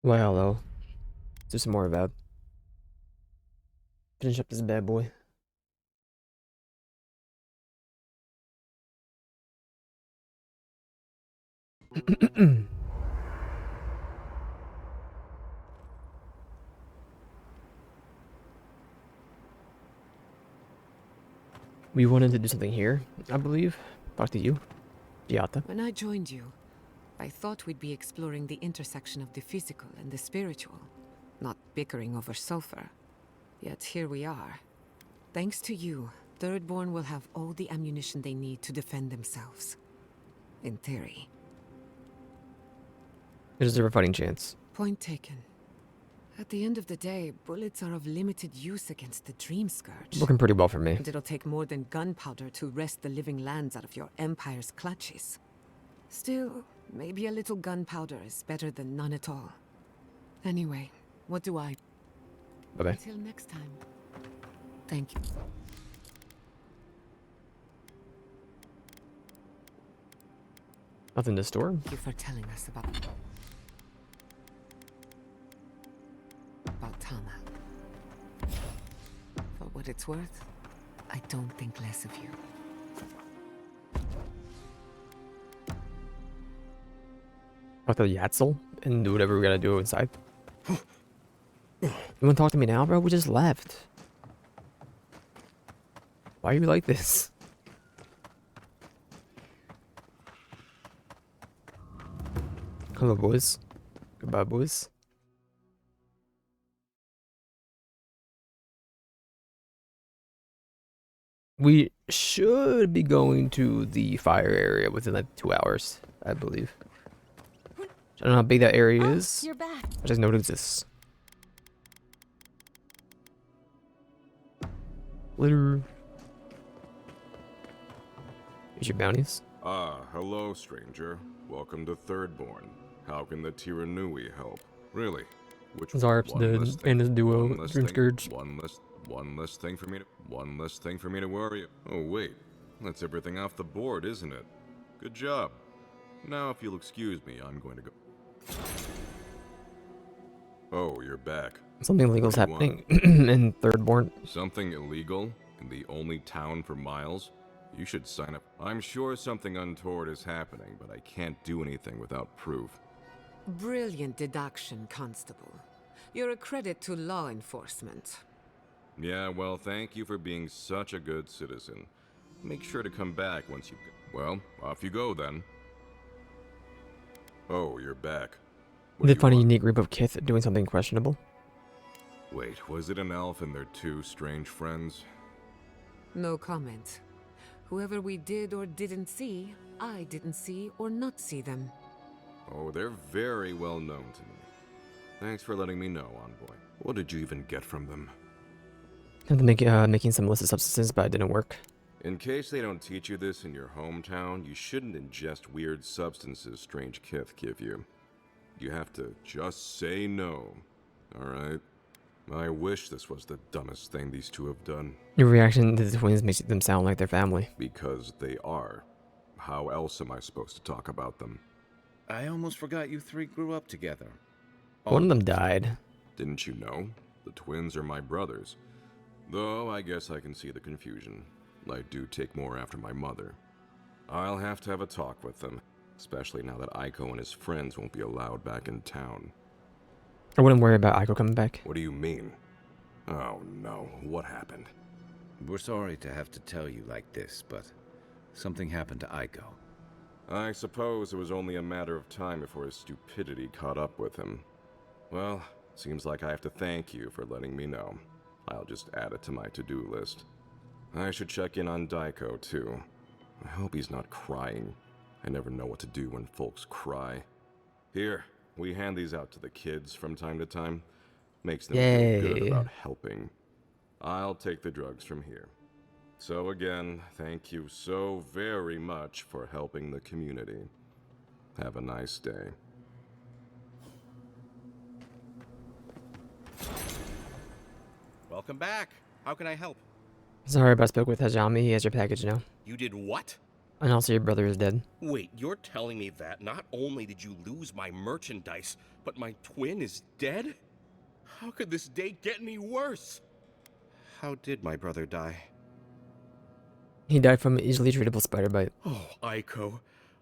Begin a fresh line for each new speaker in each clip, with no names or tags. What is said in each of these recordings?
Well, hello. Let's do some more Avowed. Finish up this bad boy. We wanted to do something here, I believe. Talk to you, Giata.
When I joined you, I thought we'd be exploring the intersection of the physical and the spiritual, not bickering over sulfur. Yet here we are. Thanks to you, Thirdborn will have all the ammunition they need to defend themselves. In theory.
There's a fighting chance.
Point taken. At the end of the day, bullets are of limited use against the Dream Scourge.
Working pretty well for me.
And it'll take more than gunpowder to wrest the living lands out of your Empire's clutches. Still, maybe a little gunpowder is better than none at all. Anyway, what do I...
Bye-bye.
Until next time. Thank you.
Nothing to store.
Thank you for telling us about Tama. For what it's worth, I don't think less of you.
Talk to Yatzel and do whatever we gotta do inside. You wanna talk to me now, bro? We just left. Why are you like this? Hello, boys. Goodbye, boys. We should be going to the fire area within like 2 hours, I believe. I don't know how big that area is.
You're back.
I just know it exists. Litter. Here's your bounties.
Ah, hello, stranger. Welcome to Thirdborn. How can the Tiranui help? Really? Which
Zarp's dead, and his duo, Dream Scourge.
One less thing for me to worry. Oh wait, that's everything off the board, isn't it? Good job. Now, if you'll excuse me, I'm going to go. Oh, you're back.
Something illegal's happening in Thirdborn.
Something illegal in the only town for miles? You should sign up. I'm sure something untoward is happening, but I can't do anything without proof.
Brilliant deduction, Constable. You're a credit to law enforcement.
Yeah, well, thank you for being such a good citizen. Make sure to come back once you... Well, off you go then. Oh, you're back. What
They
do you
find a
want?
unique group of Kith doing something questionable.
Wait, was it an elf and their two strange friends?
No comment. Whoever we did or didn't see, I didn't see or not see them.
Oh, they're very well known to me. Thanks for letting me know, Envoy. What did you even get from them?
Making some illicit substances, but it didn't work.
In case they don't teach you this in your hometown, you shouldn't ingest weird substances strange Kith give you. You have to just say no, alright? I wish this was the dumbest thing these two have done.
Your reaction to the twins makes them sound like their family.
Because they are. How else am I supposed to talk about them?
I almost forgot you three grew up together.
One of them died.
Didn't you know? The twins are my brothers. Though I guess I can see the confusion. I do take more after my mother. I'll have to have a talk with them, especially now that Aiko and his friends won't be allowed back in town.
I wouldn't worry about Aiko coming back.
What do you mean? Oh no, what happened?
We're sorry to have to tell you like this, but something happened to Aiko.
I suppose it was only a matter of time before his stupidity caught up with him. Well, seems like I have to thank you for letting me know. I'll just add it to my to-do list. I should check in on Daiko, too. I hope he's not crying. I never know what to do when folks cry. Here, we hand these out to the kids from time to time. Makes them feel good
Yay.
about helping. I'll take the drugs from here. So again, thank you so very much for helping the community. Have a nice day.
Welcome back. How can I help?
Sorry, but I spoke with Hajime. He has your package now.
You did what?
And also your brother is dead.
Wait, you're telling me that not only did you lose my merchandise, but my twin is dead? How could this day get any worse? How did my brother die?
He died from an easily treatable spider bite.
Oh, Aiko.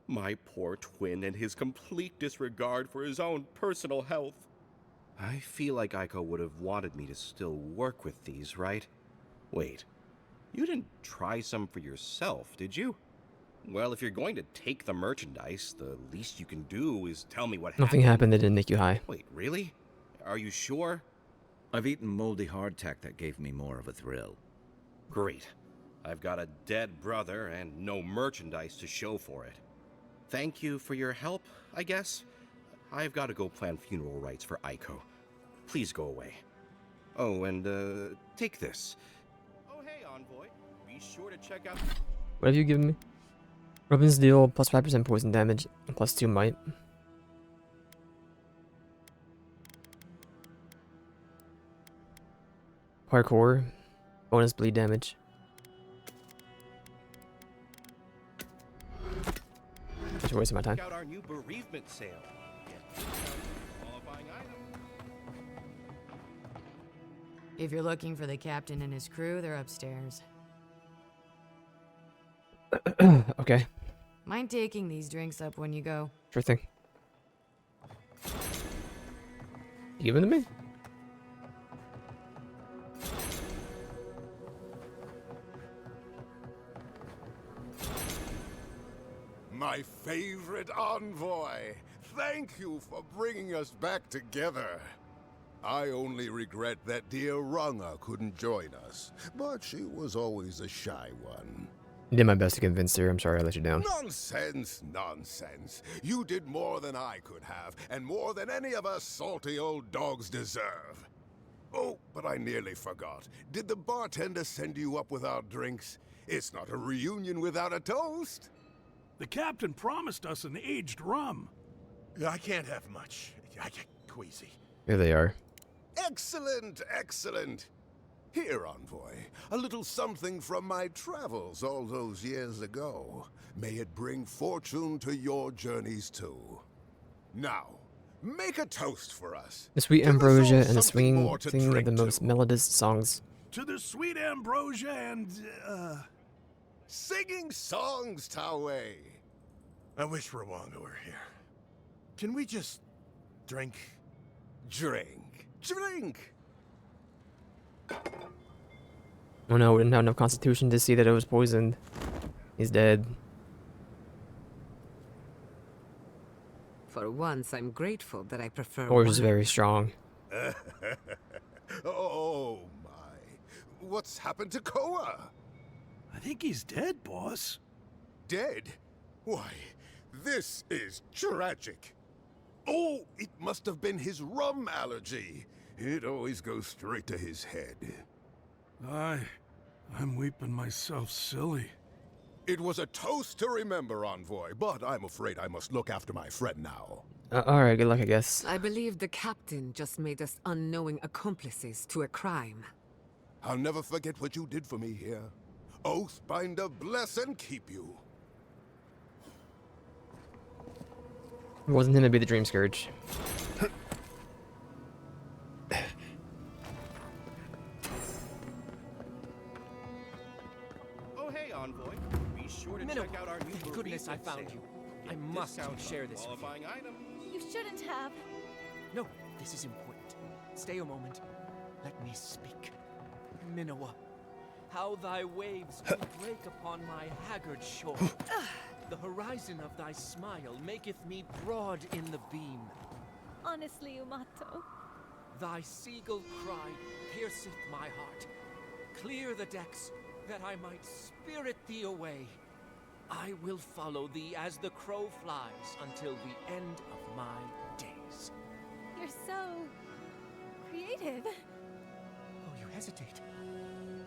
My poor twin and his complete disregard for his own personal health. I feel like Aiko would have wanted me to still work with these, right? Wait, you didn't try some for yourself, did you? Well, if you're going to take the merchandise, the least you can do is tell me what
Nothing happened that didn't make you high.
Wait, really? Are you sure?
I've eaten moldy hardtack that gave me more of a thrill.
Great. I've got a dead brother and no merchandise to show for it. Thank you for your help, I guess. I've got to go plan funeral rites for Aiko. Please go away. Oh, and take this. Oh, hey, Envoy. Be sure to check out...
What have you given me? Weapons deal plus 5% poison damage and plus 2 might. Parkour. Bonus bleed damage. Just wasting my time.
Check out our new bereavement sale. Get qualifying item.
If you're looking for the captain and his crew, they're upstairs.
Okay,
Mind taking these drinks up when you go?
sure thing. You give them to me?
My favorite envoy! Thank you for bringing us back together. I only regret that dear Runga couldn't join us, but she was always a shy one.
Did my best to convince her. I'm sorry I let you down.
Nonsense, nonsense. You did more than I could have, and more than any of us salty old dogs deserve. Oh, but I nearly forgot. Did the bartender send you up without drinks? It's not a reunion without a toast.
The captain promised us an aged rum.
I can't have much. I get queasy.
Here they are.
Excellent, excellent. Here, Envoy, a little something from my travels all those years ago. May it bring fortune to your journeys too. Now, make a toast for us.
The sweet
Give us all
ambrosia and the
something
swinging
more to
thing of the
drink
most
to.
melodious songs.
To the sweet ambrosia and,
Singing songs, Tawe. I wish Rwanga were here. Can we just drink? Drink. Drink!
Oh no, we didn't have enough constitution to see that it was poisoned. He's dead.
For once, I'm grateful that I prefer
Or is
wine.
very strong.
Oh, my. What's happened to Koa?
I think he's dead, boss.
Dead? Why, this is tragic. Oh, it must have been his rum allergy. It always goes straight to his head.
I'm weeping myself silly.
It was a toast to remember, Envoy, but I'm afraid I must look after my friend now.
Alright, good luck, I guess.
I believe the captain just made us unknowing accomplices to a crime.
I'll never forget what you did for me here. Oathbinder bless and keep you.
It wasn't him to be the Dream Scourge.
Oh, hey, Envoy. Be sure to
Minnow,
check out our new
thank goodness I
bereavement
found
sale.
you. I
Get
must
discounts
share
on
this with you.
qualifying item.
You shouldn't have.
No, this is important. Stay a moment. Let me speak. Minowa, how thy waves do break upon my haggard shore. The horizon of thy smile maketh me broad in the beam.
Honestly, Umato.
Thy seagull cry pierceth my heart. Clear the decks, that I might spirit thee away. I will follow thee as the crow flies until the end of my days.
You're so creative.
Oh, you hesitate.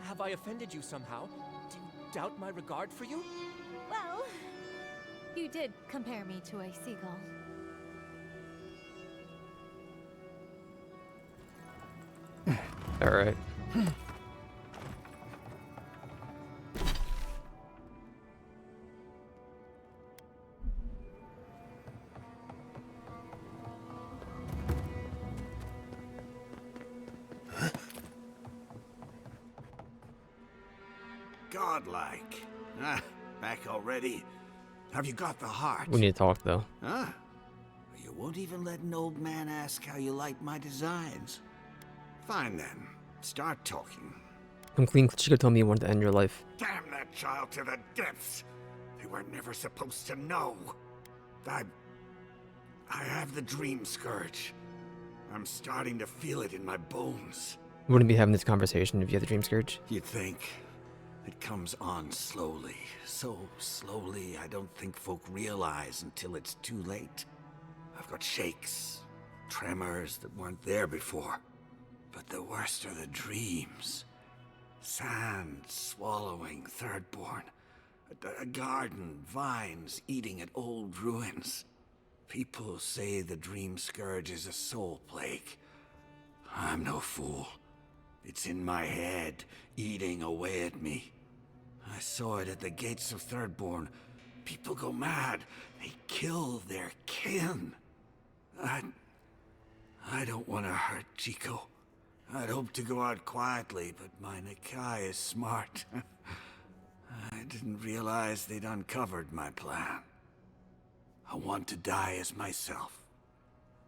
Have I offended you somehow? Do you doubt my regard for you?
Well, you did compare me to a seagull.
Alright.
godlike. Ah, back already? Have you got the heart?
We need to talk though.
Huh? You won't even let an old man ask how you like my designs. Fine then. Start talking.
Come clean. Chico told me you wanted to end your life.
Damn that child to the depths! They were never supposed to know. I have the dream scourge. I'm starting to feel it in my bones.
We wouldn't be having this conversation if you had the dream scourge.
You'd think. It comes on slowly. So slowly, I don't think folk realize until it's too late. I've got shakes, tremors that weren't there before. But the worst are the dreams. Sand swallowing Thirdborn. A garden, vines eating at old ruins. People say the dream scourge is a soul plague. I'm no fool. It's in my head, eating away at me. I saw it at the gates of Thirdborn. People go mad. They kill their kin. I don't want to hurt Chico. I'd hoped to go out quietly, but my Nakai is smart. I didn't realize they'd uncovered my plan. I want to die as myself,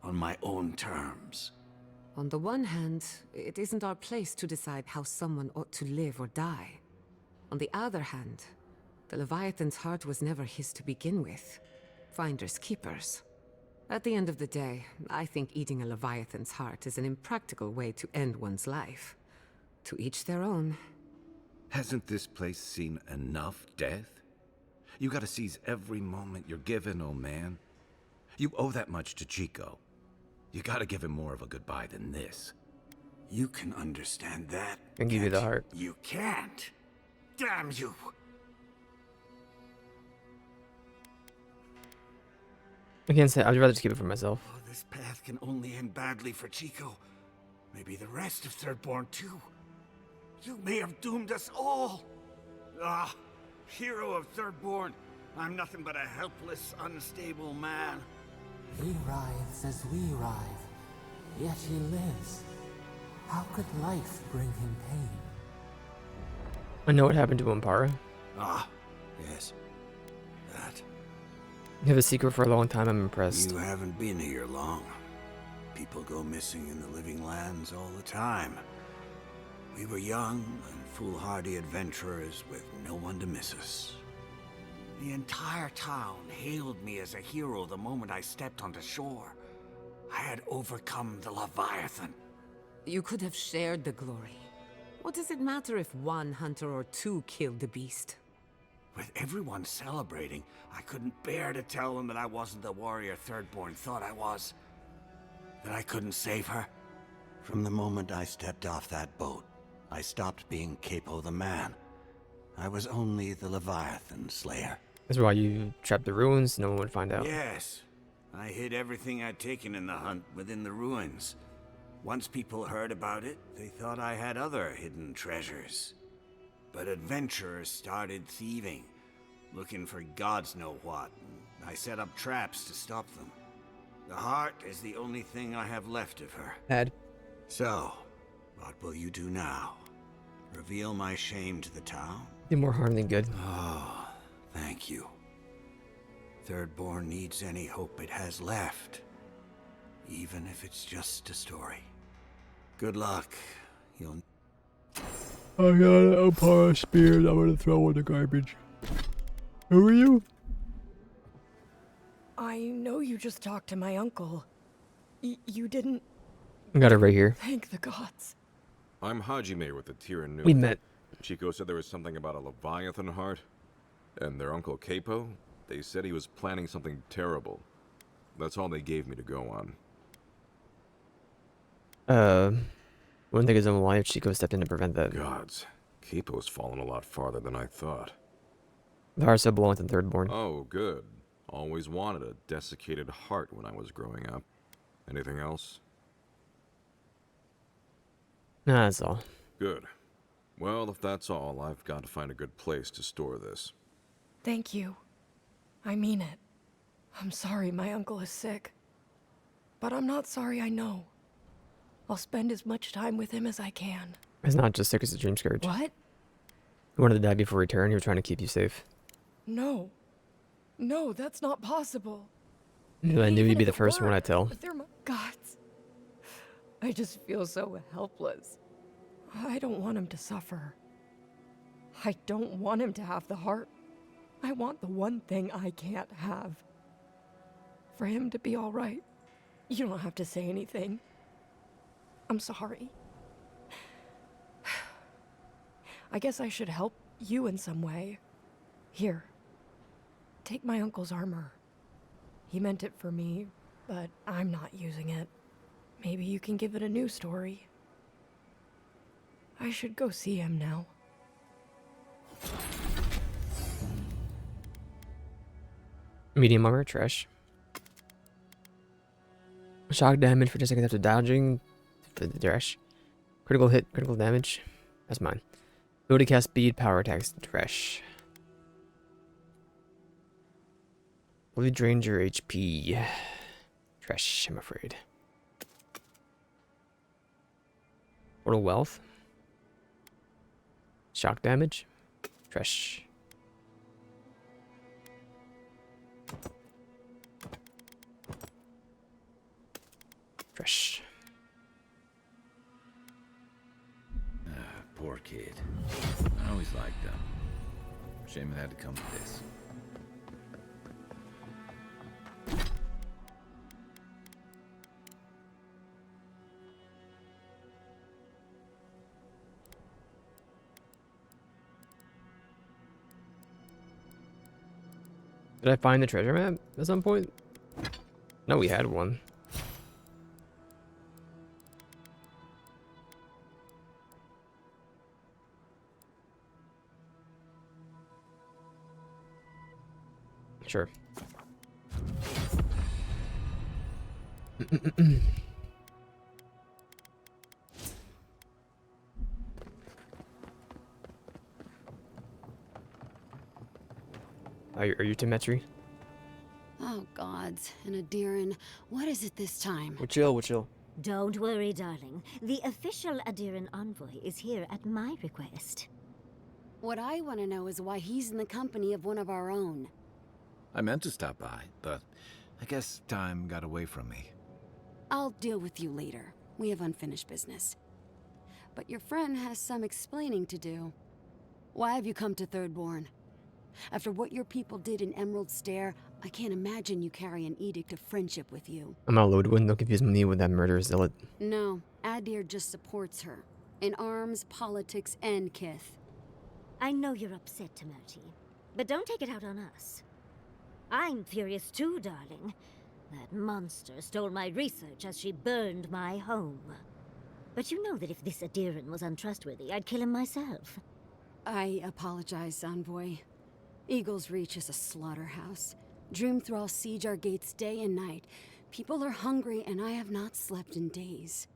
on my own terms.
On the one hand, it isn't our place to decide how someone ought to live or die. On the other hand, the Leviathan's heart was never his to begin with. Finders keepers. At the end of the day, I think eating a Leviathan's heart is an impractical way to end one's life. To each their own.
Hasn't this place seen enough death? You gotta seize every moment you're given, old man. You owe that much to Chico. You gotta give him more of a goodbye than this.
You can understand that.
And give you the heart.
You can't. Damn you!
I can't say. I'd rather just keep it for myself.
Oh, this path can only end badly for Chico. Maybe the rest of Thirdborn too. You may have doomed us all. Ah, hero of Thirdborn. I'm nothing but a helpless, unstable man.
He writhes as we writhe, yet he lives. How could life bring him pain?
I know what happened to Umpara.
Ah, yes. That.
You have a secret for a long time. I'm impressed.
You haven't been here long. People go missing in the living lands all the time. We were young and foolhardy adventurers with no one to miss us. The entire town hailed me as a hero the moment I stepped onto shore. I had overcome the Leviathan.
You could have shared the glory. What does it matter if one hunter or two killed the beast?
With everyone celebrating, I couldn't bear to tell them that I wasn't the warrior Thirdborn thought I was. That I couldn't save her. From the moment I stepped off that boat, I stopped being Capo the man. I was only the Leviathan Slayer.
That's why you trapped the ruins. No one would find out.
Yes. I hid everything I'd taken in the hunt within the ruins. Once people heard about it, they thought I had other hidden treasures. But adventurers started thieving, looking for gods know what. And I set up traps to stop them. The heart is the only thing I have left of her.
Had.
So, what will you do now? Reveal my shame to the town?
Did more harm than good.
Oh, thank you. Thirdborn needs any hope it has left. Even if it's just a story. Good luck. You'll...
I got an Umpara spear I'm gonna throw in the garbage. Who are you?
I know you just talked to my uncle. You didn't...
I got it right here.
Thank the gods.
I'm Hajime with the Tiranu.
We met.
Chico said there was something about a Leviathan heart. And their uncle Capo, they said he was planning something terrible. That's all they gave me to go on.
Wouldn't think his own life. Chico stepped in to prevent that.
Gods, Capo's fallen a lot farther than I thought.
The heart still belongs to Thirdborn.
Oh, good. Always wanted a desiccated heart when I was growing up. Anything else?
Nah, that's all.
Good. Well, if that's all, I've got to find a good place to store this.
Thank you. I mean it. I'm sorry my uncle is sick. But I'm not sorry I know. I'll spend as much time with him as I can.
It's not just sick as a dream scourge.
What?
You wanted to die before return. You were trying to keep you safe.
No. No, that's not possible.
I knew
Even
you'd be
if
the
it
first one
were,
I tell.
they're my gods. I just feel so helpless. I don't want him to suffer. I don't want him to have the heart. I want the one thing I can't have. For him to be all right. You don't have to say anything. I'm sorry. I guess I should help you in some way. Here. Take my uncle's armor. He meant it for me, but I'm not using it. Maybe you can give it a new story. I should go see him now.
Medium armor, trash. Shock damage for 10 seconds after dodging. For the trash. Critical hit, critical damage. That's mine. Ability cast speed, power attacks, trash. Fully drains your HP. Trash, I'm afraid. Mortal wealth. Shock damage. Trash. Trash.
Poor kid. I always liked them. Shame it had to come to this.
Did I find the treasure map at some point? No, we had one. Sure. Are you Temetri?
Oh, gods. And Adiran, what is it this time?
We're chill.
Don't worry, darling. The official Adiran envoy is here at my request.
What I want to know is why he's in the company of one of our own.
I meant to stop by, but I guess time got away from me.
I'll deal with you later. We have unfinished business. But your friend has some explaining to do. Why have you come to Thirdborn? After what your people did in Emerald Stair, I can't imagine you carry an edict of friendship with you.
I'm not Lodwin. Don't confuse me with that murderous zealot.
No, Adir just supports her. In arms, politics, and kith.
I know you're upset, Temerty, but don't take it out on us. I'm furious too, darling. That monster stole my research as she burned my home. But you know that if this Adiran was untrustworthy, I'd kill him myself.
I apologize, Envoy. Eagle's Reach is a slaughterhouse. Dreamthrall siege our gates day and night. People are hungry, and I have not slept in days.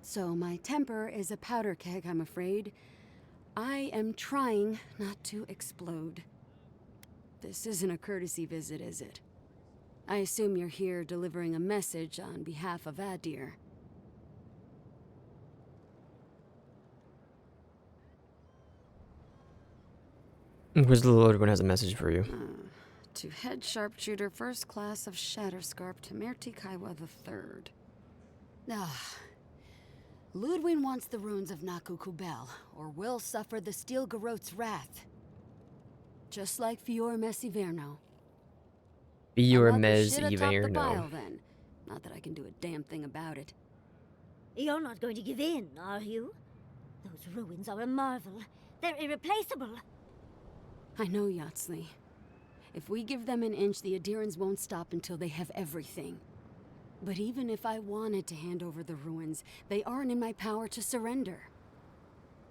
So my temper is a powder keg, I'm afraid. I am trying not to explode. This isn't a courtesy visit, is it? I assume you're here delivering a message on behalf of Adir.
Grizzly Lodwin has a message for you.
To Head Sharpshooter, First Class of Shatterscarp, Temerty Kaiwa III. Ludwin wants the ruins of Naku Kubel, or will suffer the Steel Garot's wrath. Just like Fior Messiverno.
Fior
Iverno.
Messiverno.
Then. Not that I can do a damn thing about it.
You're not going to give in, are you? Those ruins are a marvel. They're irreplaceable.
I know, Yatsley. If we give them an inch, the Adirans won't stop until they have everything. But even if I wanted to hand over the ruins, they aren't in my power to surrender.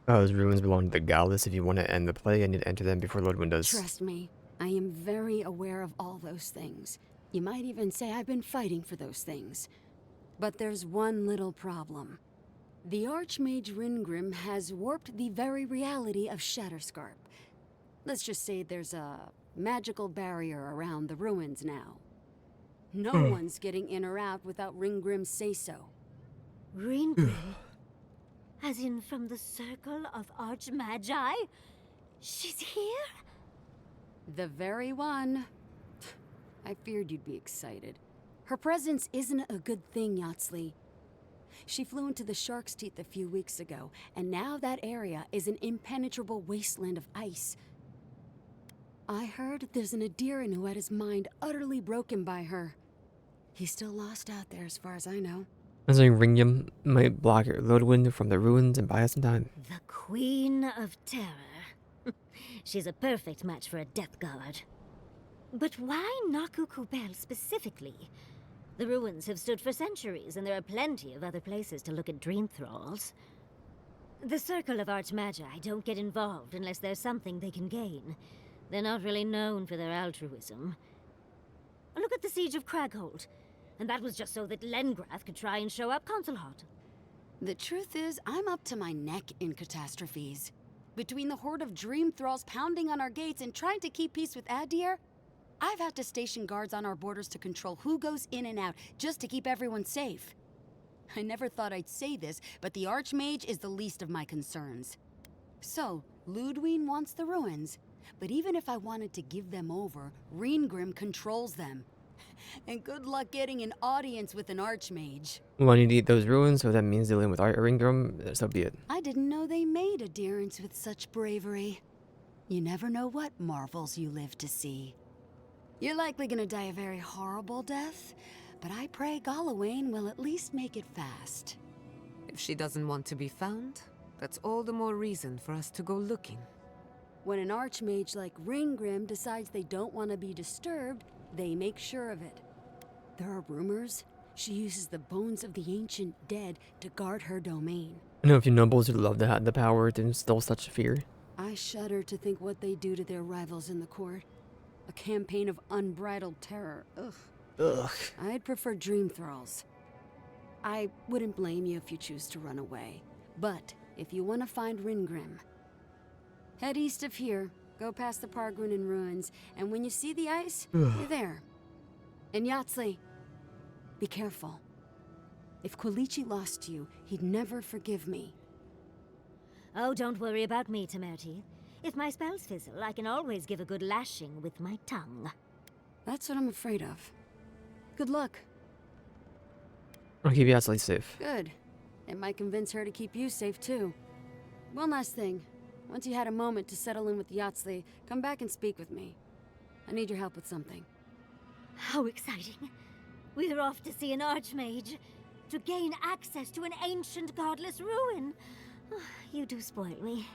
Oh, those ruins belong to the goddess. If you want to end the play, I need to enter them before Lodwin does.
Trust me, I am very aware of all those things. You might even say I've been fighting for those things. But there's one little problem. The Archmage Ringrim has warped the very reality of Shatterscarp. Let's just say there's a magical barrier around the ruins now. No one's getting in or out without Ringgrim's say-so.
Ringgrim? As in from the Circle of Archmagi? She's here?
The very one. I feared you'd be excited. Her presence isn't a good thing, Yatsley. She flew into the Shark's Teeth a few weeks ago, and now that area is an impenetrable wasteland of ice. I heard there's an Adiran who had his mind utterly broken by her. He's still lost out there as far as I know.
I was saying Ringium might block Lodwin from the ruins and buy us some time.
The Queen of Terror. She's a perfect match for a Death Guard. But why Nakukubel specifically? The ruins have stood for centuries, and there are plenty of other places to look at dream thralls. The Circle of Archmagi don't get involved unless there's something they can gain. They're not really known for their altruism. Look at the Siege of Craghold. And that was just so that Lengrath could try and show up Consulhot.
The truth is, I'm up to my neck in catastrophes. Between the horde of dream thralls pounding on our gates and trying to keep peace with Adir, I've had to station guards on our borders to control who goes in and out, just to keep everyone safe. I never thought I'd say this, but the Archmage is the least of my concerns. So, Ludwine wants the ruins, but even if I wanted to give them over, Reengrim controls them. And good luck getting an audience with an Archmage.
Well, I need to eat those ruins, so that means dealing with Ringium, so be it.
I didn't know they made adherents with such bravery. You never know what marvels you live to see. You're likely gonna die a very horrible death, but I pray Galawain will at least make it fast.
If she doesn't want to be found, that's all the more reason for us to go looking.
When an Archmage like Ringgrim decides they don't want to be disturbed, they make sure of it. There are rumors she uses the bones of the ancient dead to guard her domain.
I know a few nobles would love to have the power to instill such fear.
I shudder to think what they do to their rivals in the court. A campaign of unbridled terror. Ugh.
Ugh.
I'd prefer dream thralls. I wouldn't blame you if you choose to run away. But if you want to find Ringrim, head east of here, go past the Pargrunin ruins, and when you see the ice, you're there. And Yatsley, be careful. If Quilichi lost you, he'd never forgive me.
Oh, don't worry about me, Temerti. If my spells fizzle, I can always give a good lashing with my tongue.
That's what I'm afraid of. Good luck.
I'll keep Yatsley safe.
Good. It might convince her to keep you safe, too. One last thing. Once you had a moment to settle in with Yatsley, come back and speak with me. I need your help with something.
How exciting. We're off to see an Archmage. To gain access to an ancient godless ruin. You do spoil me.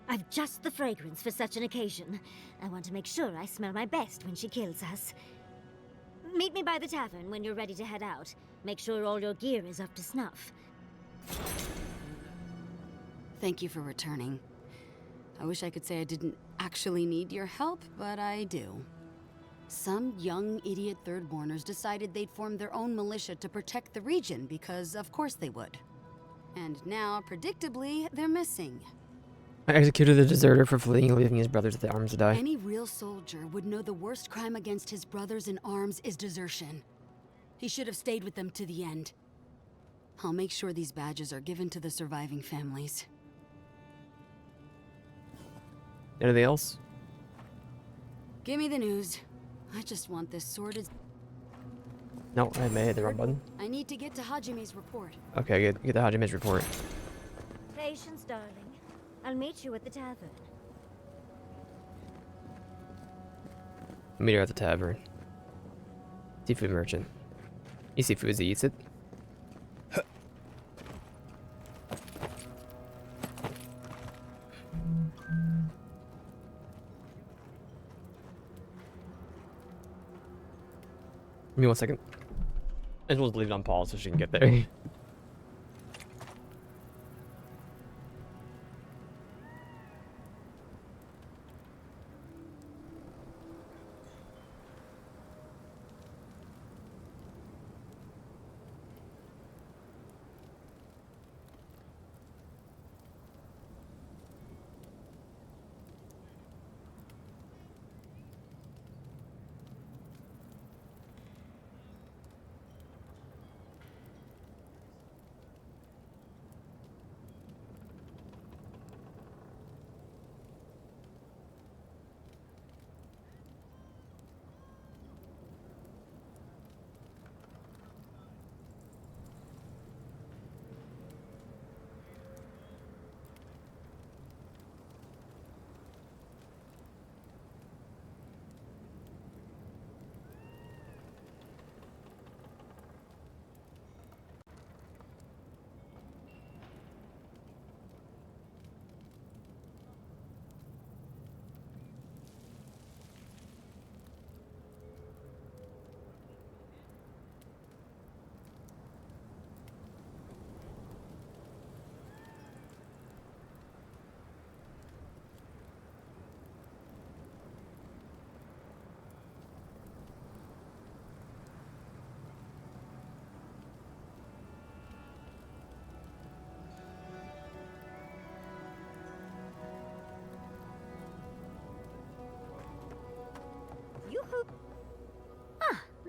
I've just the fragrance for such an occasion. I want to make sure I smell my best when she kills us. Meet me by the tavern when you're ready to head out. Make sure all your gear is up to snuff.
Thank you for returning. I wish I could say I didn't actually need your help, but I do. Some young idiot Thirdborners decided they'd form their own militia to protect the region because of course they would. And now, predictably, they're missing.
I executed the deserter for fleeing, leaving his brothers at the arms to die.
Any real soldier would know the worst crime against his brothers in arms is desertion. He should have stayed with them to the end. I'll make sure these badges are given to the surviving families.
Anything else?
Give me the news. I just want this sorted.
No, I may hit the wrong button.
I need to get to Hajime's report.
Okay, get the Hajime's report.
Patience, darling. I'll meet you at the tavern.
Meet her at the tavern. Seafood merchant. He seafood as he eats it. Give me 1 second. I just want to leave it on pause so she can get there.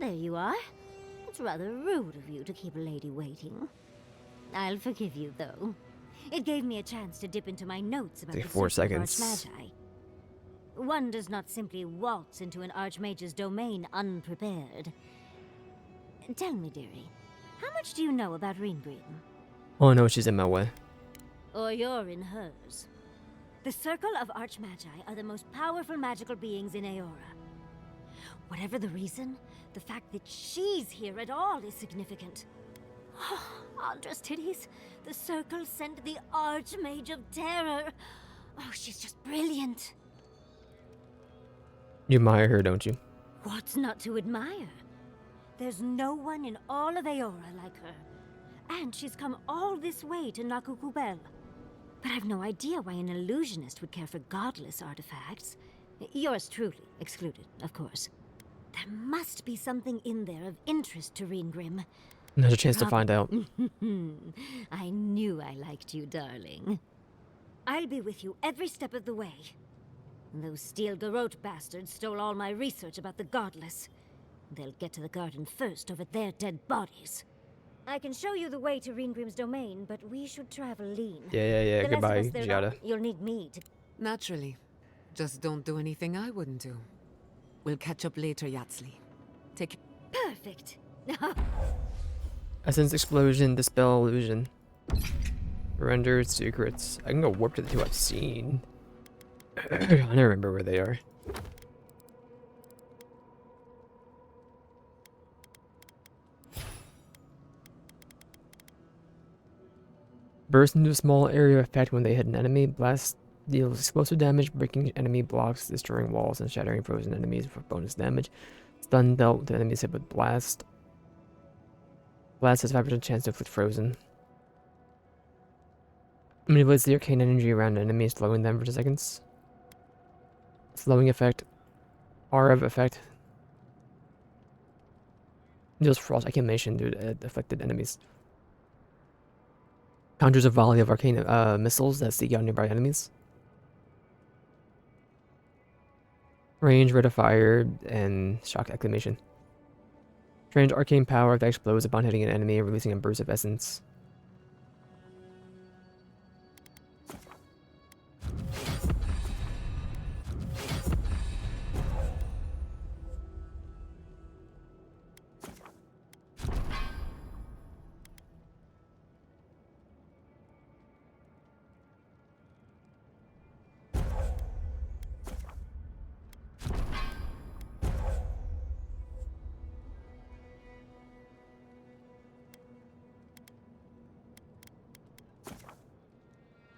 there you are. It's rather rude of you to keep a lady waiting. I'll forgive you, though. It gave me a chance to dip into my notes about
Take
the
4
Circle of
seconds.
Archmagi. One does not simply waltz into an Archmage's domain unprepared. Tell me, dearie, how much do you know about Ringrim?
Oh no, she's in my way.
Or you're in hers. The Circle of Archmagi are the most powerful magical beings in Aora. Whatever the reason, the fact that she's here at all is significant. Andra's titties, the Circle sent the Archmage of Terror. Oh, she's just brilliant.
You admire her, don't you?
What's not to admire? There's no one in all of Aora like her. And she's come all this way to Nakukubel. But I've no idea why an illusionist would care for godless artifacts. Yours truly, excluded, of course. There must be something in there of interest to Ringrim.
There's a chance to find out.
I knew I liked you, darling. I'll be with you every step of the way. Those Steel Garrote bastards stole all my research about the godless. They'll get to the garden first over their dead bodies. I can show you the way to Ringrim's domain, but we should travel lean.
Yeah.
The less of
Goodbye,
us there
Giada.
are, you'll need me to...
Naturally. Just don't do anything I wouldn't do. We'll catch up later, Yatsli. Take...
Perfect.
Essence explosion, dispel illusion. Render secrets. I can go warp to the two I've seen. I don't remember where they are. Burst into a small area of effect when they hit an enemy. Blast deals explosive damage, breaking enemy blocks, destroying walls, and shattering frozen enemies for bonus damage. Stun dealt to enemies hit with blast. Blast has 5% chance to inflict frozen. Manipulates the arcane energy around enemies, slowing them for 2 seconds. Slowing effect. RF effect. Deals frost accumulation to affected enemies. Counters a volley of arcane missiles that seek out nearby enemies. Range, rate of fire, and shock acclimation. Strange arcane power that explodes upon hitting an enemy, releasing a burst of essence.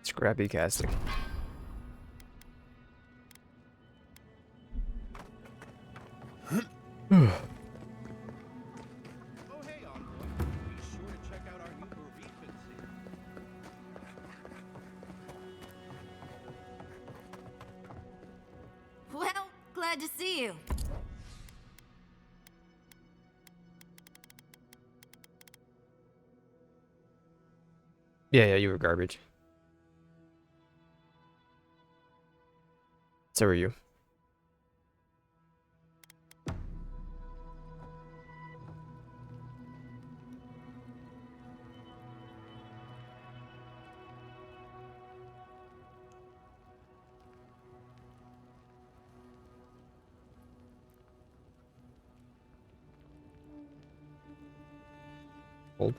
Scrappy casting.
Well, glad to see you.
Yeah, you were garbage. So are you. Hold.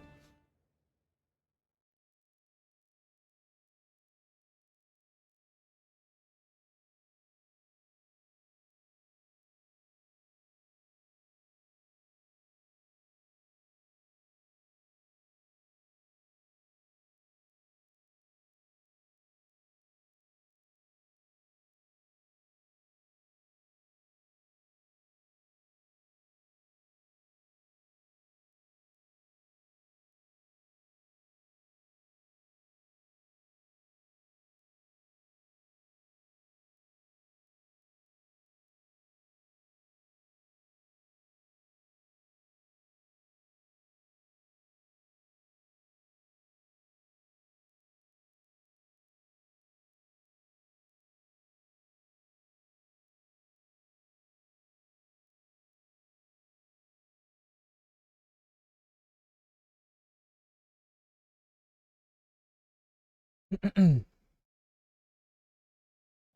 Hold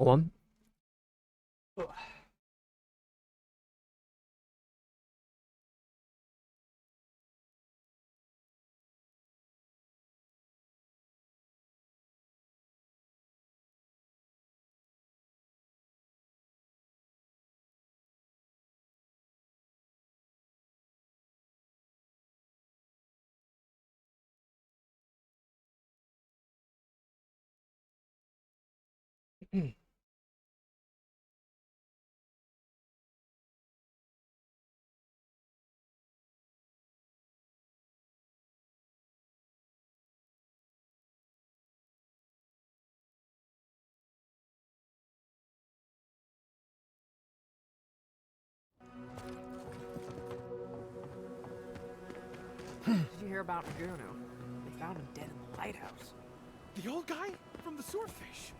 on.
Did you hear about Bruno? They found him dead in the lighthouse. The old guy from the swordfish.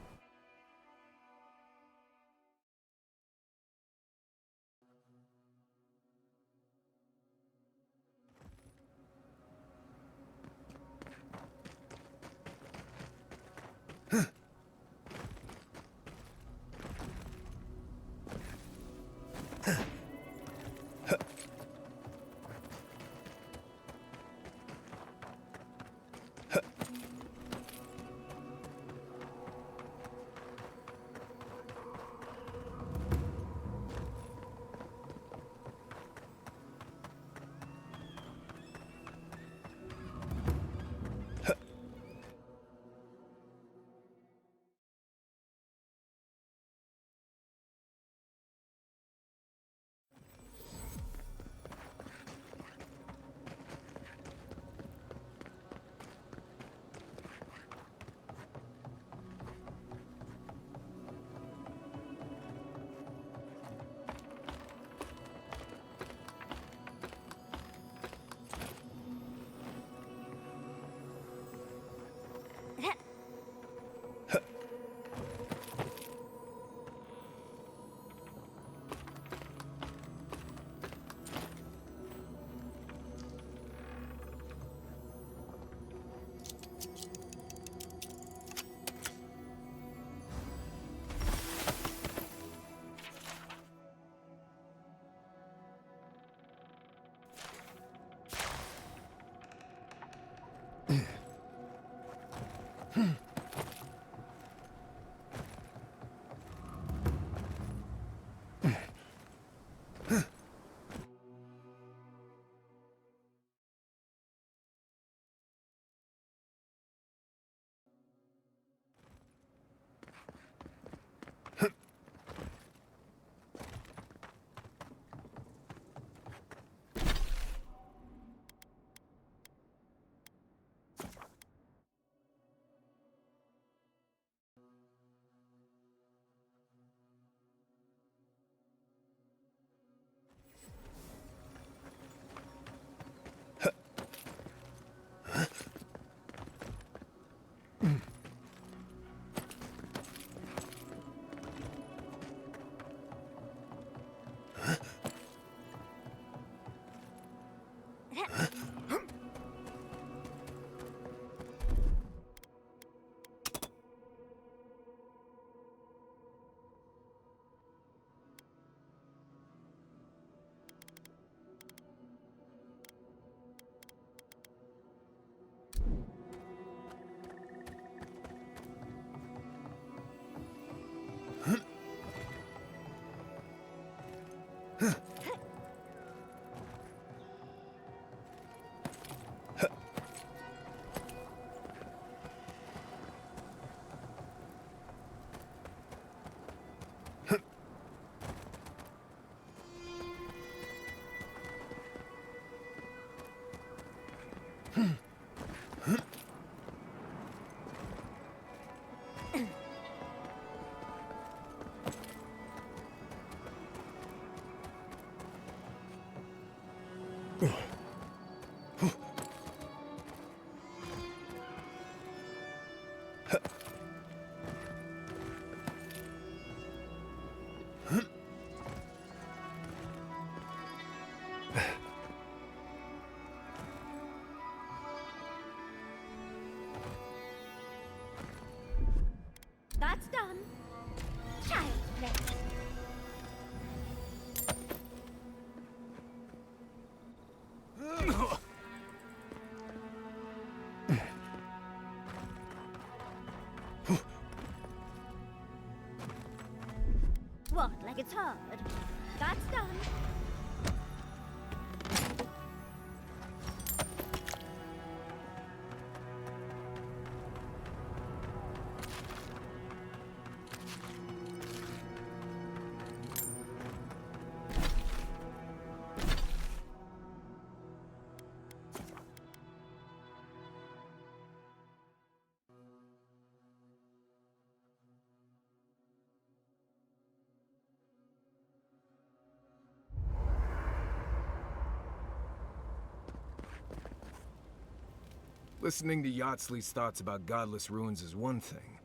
Listening to Yatsley's thoughts about godless ruins is one thing.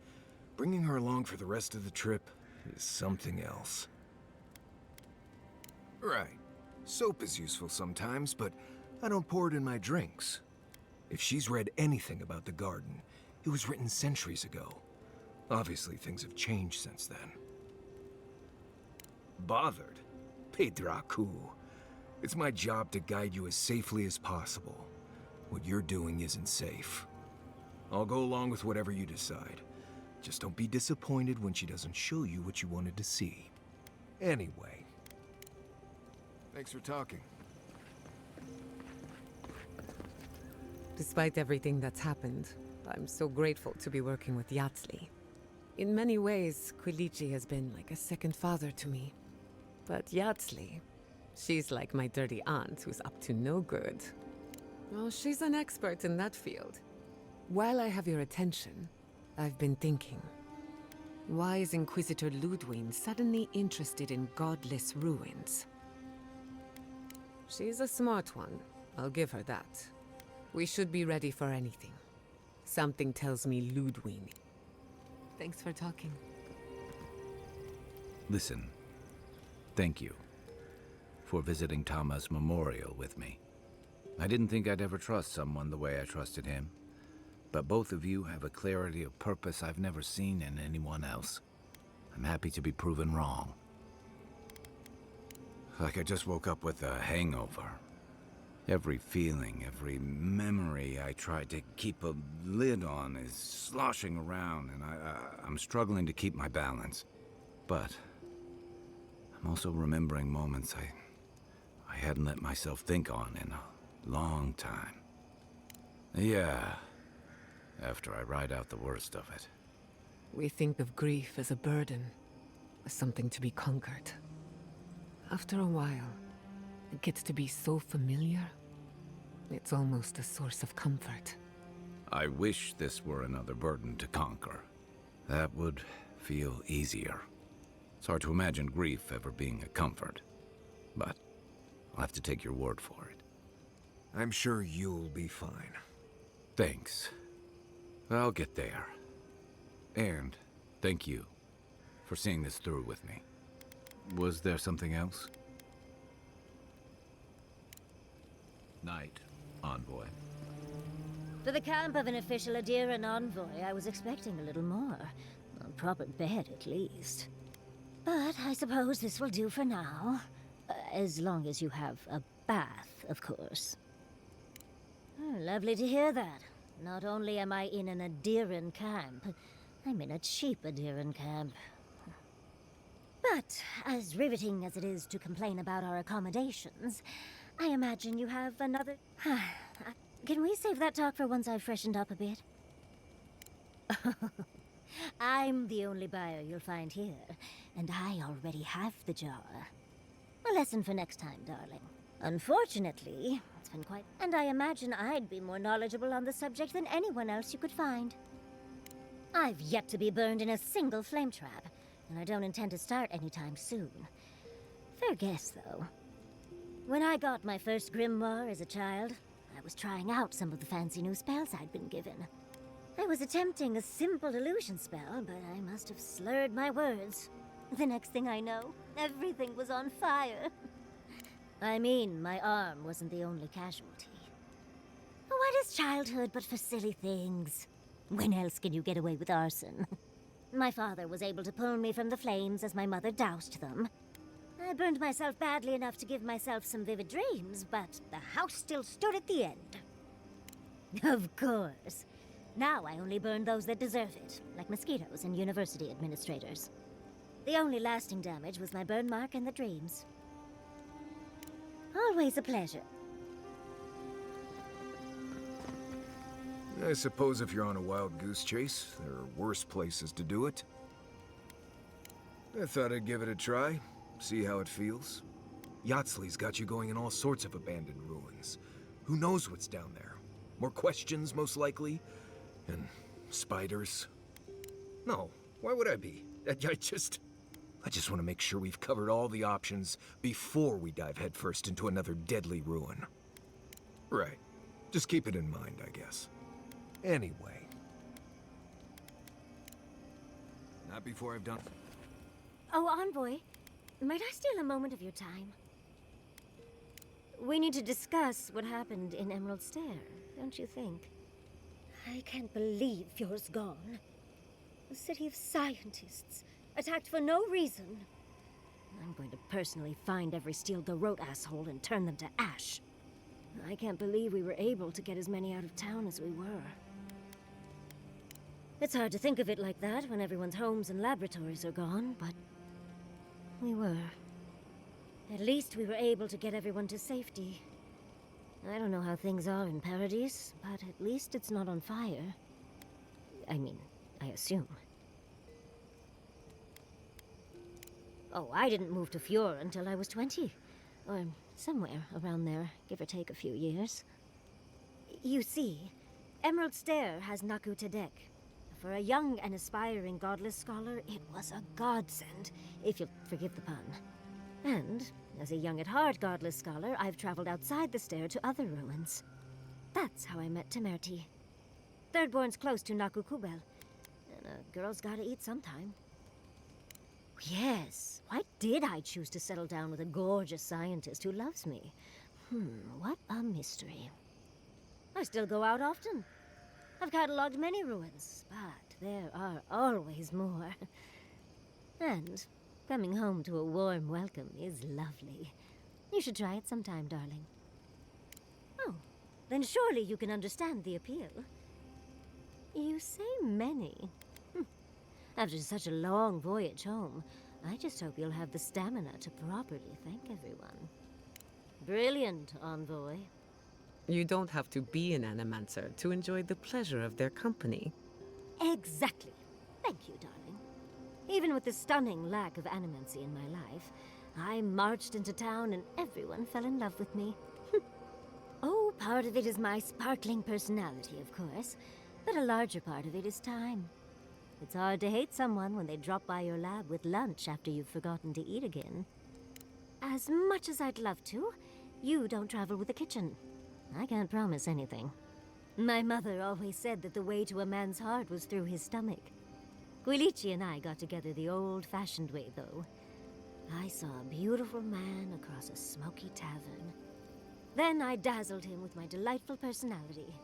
Bringing her along for the rest of the trip is something else. Right. Soap is useful sometimes, but I don't pour it in my drinks. If she's read anything about the garden, it was written centuries ago. Obviously, things have changed since then. Bothered? Pedraku. It's my job to guide you as safely as possible. What you're doing isn't safe. I'll go along with whatever you decide. Just don't be disappointed when she doesn't show you what you wanted to see. Anyway. Thanks for talking.
Despite everything that's happened, I'm so grateful to be working with Yatsley. In many ways, Quilichi has been like a second father to me. But Yatsley, she's like my dirty aunt who's up to no good. Oh, she's an expert in that field. While I have your attention, I've been thinking. Why is Inquisitor Ludwig suddenly interested in godless ruins? She's a smart one, I'll give her that. We should be ready for anything. Something tells me Ludwig. Thanks for talking.
Listen, thank you for visiting Tama's memorial with me. I didn't think I'd ever trust someone the way I trusted him, but both of you have a clarity of purpose I've never seen in anyone else. I'm happy to be proven wrong. Like I just woke up with a hangover. Every feeling, every memory I tried to keep a lid on is sloshing around, and I'm struggling to keep my balance. But I'm also remembering moments I hadn't let myself think on in a long time. Yeah, after I ride out the worst of it.
We think of grief as a burden, as something to be conquered. After a while, it gets to be so familiar, it's almost a source of comfort.
I wish this were another burden to conquer. That would feel easier. It's hard to imagine grief ever being a comfort, but I'll have to take your word for it.
I'm sure you'll be fine.
Thanks. I'll get there. And thank you for seeing this through with me. Was there something else? Night, envoy.
For the camp of an official Adiran envoy, I was expecting a little more. A proper bed, at least. But I suppose this will do for now. As long as you have a bath, of course. Lovely to hear that. Not only am I in an Adiran camp, I'm in a cheap Adiran camp. But, as riveting as it is to complain about our accommodations, I imagine you have another... Can we save that talk for once I've freshened up a bit? I'm the only buyer you'll find here, and I already have the jar. A lesson for next time, darling. Unfortunately, it's been quite... And I imagine I'd be more knowledgeable on the subject than anyone else you could find. I've yet to be burned in a single flame trap, and I don't intend to start anytime soon. Fair guess, though. When I got my first grimoire as a child, I was trying out some of the fancy new spells I'd been given. I was attempting a simple illusion spell, but I must have slurred my words. The next thing I know, everything was on fire. I mean, my arm wasn't the only casualty. What is childhood but for silly things? When else can you get away with arson? My father was able to pull me from the flames as my mother doused them. I burned myself badly enough to give myself some vivid dreams, but the house still stood at the end. Of course. Now I only burn those that deserve it, like mosquitoes and university administrators. The only lasting damage was my burn mark and the dreams. Always a pleasure.
I suppose if you're on a wild goose chase, there are worse places to do it. I thought I'd give it a try, see how it feels. Yatsley's got you going in all sorts of abandoned ruins. Who knows what's down there? More questions, most likely? And spiders? No, why would I be? I just want to make sure we've covered all the options before we dive headfirst into another deadly ruin. Right. Just keep it in mind, I guess. Anyway. Not before I've done...
Oh, Envoy, might I steal a moment of your time? We need to discuss what happened in Emerald Stair, don't you think? I can't believe Fjord's gone. A city of scientists, attacked for no reason. I'm going to personally find every Steel Garrote asshole and turn them to ash. I can't believe we were able to get as many out of town as we were. It's hard to think of it like that when everyone's homes and laboratories are gone, but we were. At least we were able to get everyone to safety. I don't know how things are in Paradise, but at least it's not on fire. I mean, I assume. Oh, I didn't move to Fjord until I was 20. Or somewhere around there, give or take a few years. You see, Emerald Stair has Naku Tedek. For a young and aspiring godless scholar, it was a godsend, if you'll forgive the pun. And, as a young at heart godless scholar, I've traveled outside the stair to other ruins. That's how I met Temerti. Thirdborn's close to Naku Kubel, and a girl's gotta eat sometime. Yes, why did I choose to settle down with a gorgeous scientist who loves me? What a mystery. I still go out often. I've catalogued many ruins, but there are always more. And coming home to a warm welcome is lovely. You should try it sometime, darling. Oh, then surely you can understand the appeal. You say many. After such a long voyage home, I just hope you'll have the stamina to properly thank everyone. Brilliant, Envoy.
You don't have to be an animancer to enjoy the pleasure of their company.
Exactly. Thank you, darling. Even with the stunning lack of animancy in my life, I marched into town and everyone fell in love with me. Oh, part of it is my sparkling personality, of course, but a larger part of it is time. It's hard to hate someone when they drop by your lab with lunch after you've forgotten to eat again. As much as I'd love to, you don't travel with the kitchen. I can't promise anything. My mother always said that the way to a man's heart was through his stomach. Quilici and I got together the old-fashioned way, though. I saw a beautiful man across a smoky tavern. Then I dazzled him with my delightful personality.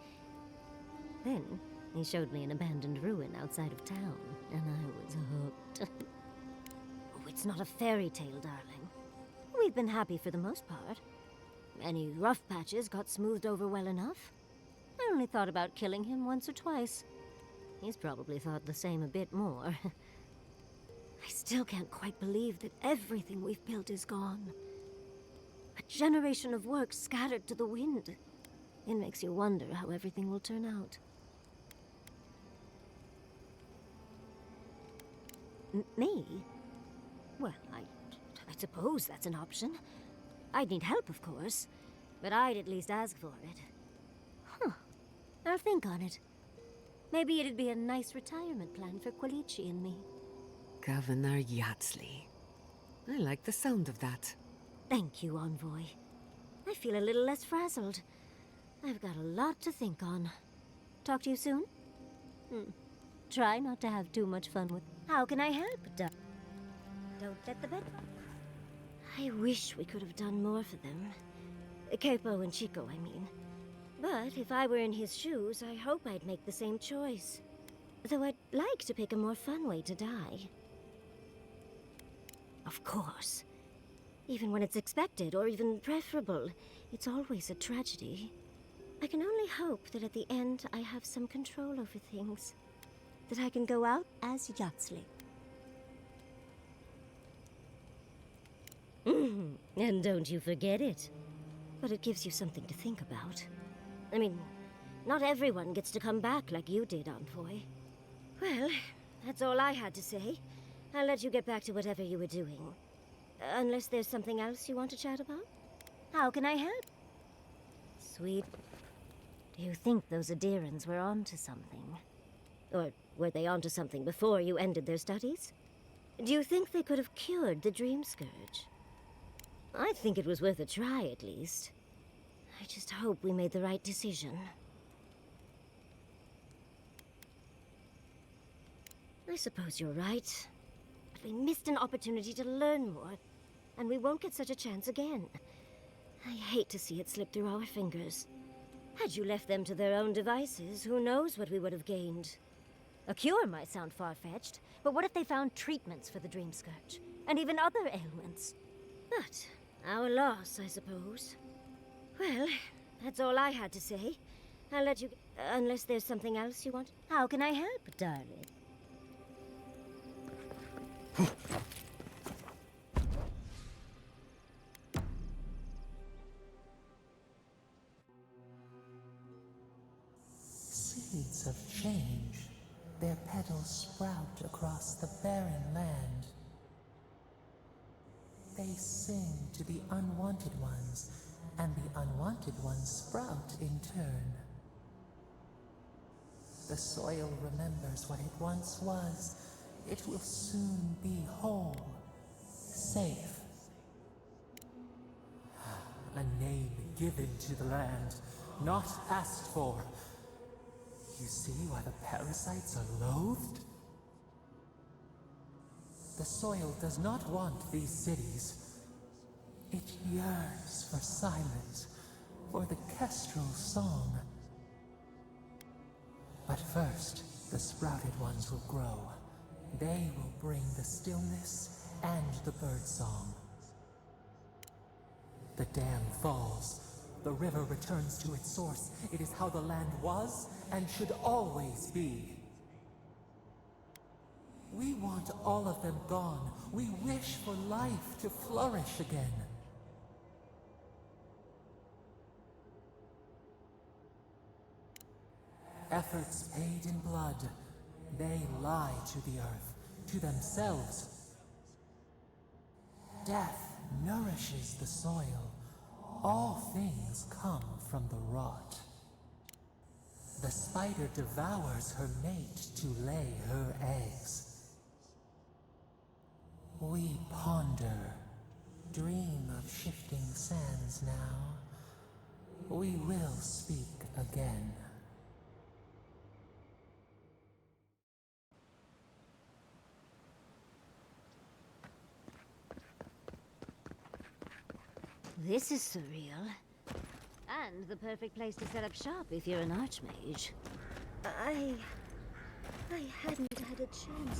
Then he showed me an abandoned ruin outside of town, and I was hooked. Oh, it's not a fairy tale, darling. We've been happy for the most part. Any rough patches got smoothed over well enough. I only thought about killing him once or twice. He's probably thought the same a bit more. I still can't quite believe that everything we've built is gone. A generation of work scattered to the wind. It makes you wonder how everything will turn out. Me? Well, I suppose that's an option. I'd need help, of course, but I'd at least ask for it. I'll think on it. Maybe it'd be a nice retirement plan for Quilici and me.
Governor Yatsley. I like the sound of that.
Thank you, Envoy. I feel a little less frazzled. I've got a lot to think on. Talk to you soon? Try not to have too much fun with... How can I help, Doc? Don't let the bed... I wish we could have done more for them. Capo and Chico, I mean. But if I were in his shoes, I hope I'd make the same choice. Though I'd like to pick a more fun way to die. Of course. Even when it's expected, or even preferable, it's always a tragedy. I can only hope that at the end I have some control over things. That I can go out as Yatsley. And don't you forget it. But it gives you something to think about. I mean, not everyone gets to come back like you did, Envoy. Well, that's all I had to say. I'll let you get back to whatever you were doing. Unless there's something else you want to chat about? How can I help? Sweet. Do you think those Adirans were onto something? Or were they onto something before you ended their studies? Do you think they could have cured the Dream Scourge? I think it was worth a try, at least. I just hope we made the right decision. I suppose you're right. But we missed an opportunity to learn more, and we won't get such a chance again. I hate to see it slip through our fingers. Had you left them to their own devices, who knows what we would have gained. A cure might sound far-fetched, but what if they found treatments for the Dream Scourge? And even other ailments? But our loss, I suppose. Well, that's all I had to say. I'll let you... unless there's something else you want. How can I help, darling?
Seeds of change. Their petals sprout across the barren land. They sing to the unwanted ones, and the unwanted ones sprout in turn. The soil remembers what it once was. It will soon be whole, safe. A name given to the land, not asked for. You see why the parasites are loathed? The soil does not want these cities. It yearns for silence, for the kestrel song. But first, the sprouted ones will grow. They will bring the stillness and the birdsong. The dam falls. The river returns to its source. It is how the land was and should always be. We want all of them gone. We wish for life to flourish again. Efforts paid in blood. They lie to the earth, to themselves. Death nourishes the soil. All things come from the rot. The spider devours her mate to lay her eggs. We ponder, dream of shifting sands now. We will speak again.
This is surreal. And the perfect place to set up shop if you're an archmage. I hadn't had a chance